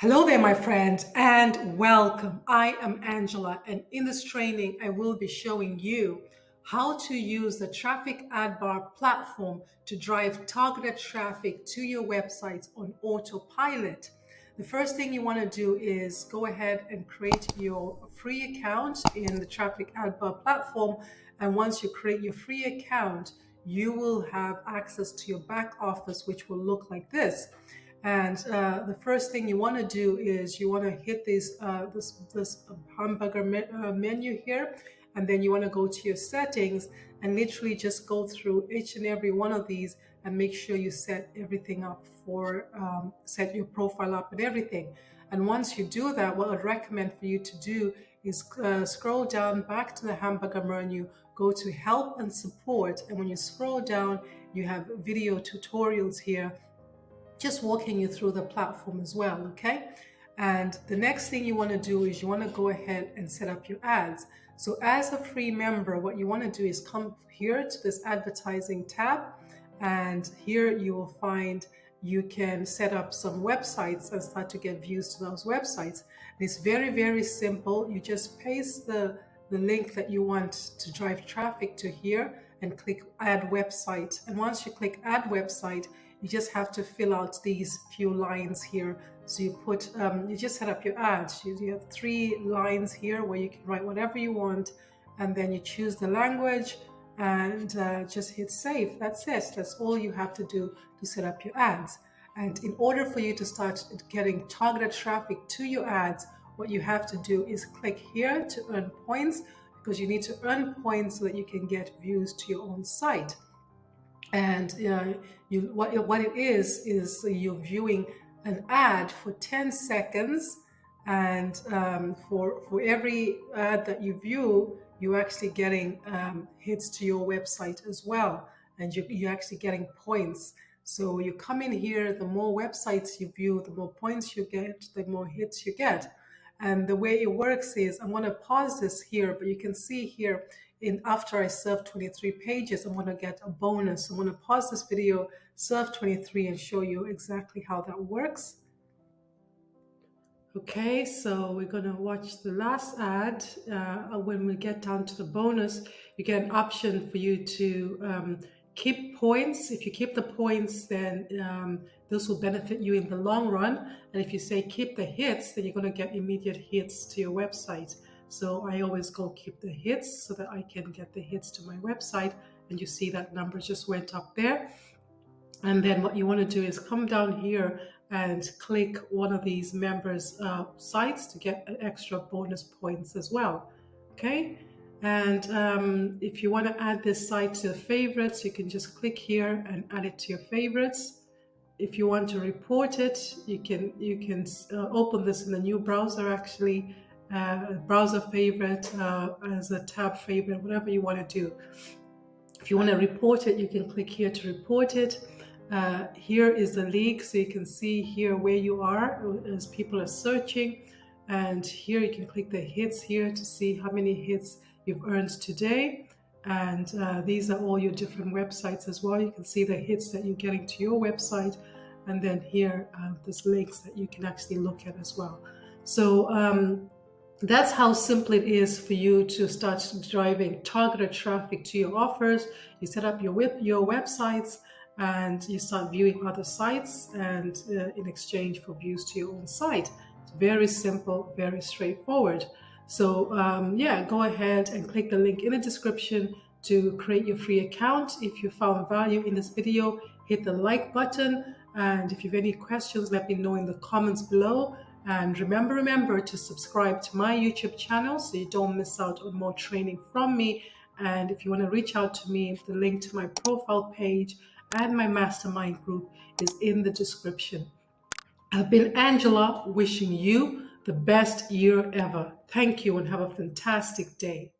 Hello there, my friend, and welcome. I am Angela, and in this training, I will be showing you how to use the trafficadbar platform to drive targeted traffic to your websites on autopilot. The first thing you want to do is go ahead and create your free account in the trafficadbar platform. And once you create your free account, you will have access to your back office, which will look like this. And the first thing you want to do is you want to hit this hamburger menu here, and then you want to go to your settings and literally just go through each and every one of these and make sure you set everything up for set your profile up and everything. And once you do that, what I'd recommend for you to do is scroll down back to the hamburger menu, go to help and support, and when you scroll down, you have video tutorials here just walking you through the platform as well, okay? And the next thing you want to do is you want to go ahead and set up your ads. So as a free member, what you want to do is come here to this advertising tab, and here you will find you can set up some websites and start to get views to those websites. And it's very, very simple. You just paste the link that you want to drive traffic to here and click add website. And once you click add website, you just have to fill out these few lines here. So you put, you just set up your ads. You have 3 lines here where you can write whatever you want, and then you choose the language and just hit save. That's it. That's all you have to do to set up your ads. And in order for you to start getting targeted traffic to your ads, what you have to do is click here to earn points, because you need to earn points so that you can get views to your own site. And what it is you're viewing an ad for 10 seconds, and for every ad that you view, you're actually getting hits to your website as well, and you're actually getting points. So you come in here, the more websites you view, the more points you get, the more hits you get. And the way it works is, I'm going to pause this here, but you can see here, after I serve 23 pages, I'm going to get a bonus. I'm going to pause this video, serve 23, and show you exactly how that works. Okay, so we're going to watch the last ad. When we get down to the bonus, you get an option for you to keep points. If you keep the points, then this will benefit you in the long run. And if you say keep the hits, then you're going to get immediate hits to your website. So I always go keep the hits so that I can get the hits to my website. And you see that number just went up there. And then what you want to do is come down here and click one of these members' sites to get an extra bonus points as well. Okay. And if you want to add this site to the favorites, you can just click here and add it to your favorites. If you want to report it, you can open this in the new browser, actually, browser favorite, as a tab favorite, whatever you want to do. If you want to report it, you can click here to report it. Here is the league, so you can see here where you are as people are searching. And here you can click the hits here to see how many hits you've earned today. And these are all your different websites as well. You can see the hits that you're getting to your website. And then here, there's links that you can actually look at as well. So that's how simple it is for you to start driving targeted traffic to your offers. You set up your websites, and you start viewing other sites, and in exchange for views to your own site. It's very simple, very straightforward. So yeah, go ahead and click the link in the description to create your free account. If you found value in this video, hit the like button. And if you have any questions, let me know in the comments below. And remember to subscribe to my YouTube channel so you don't miss out on more training from me. And if you want to reach out to me, the link to my profile page and my mastermind group is in the description. I've been Angela, wishing you the best year ever. Thank you and have a fantastic day.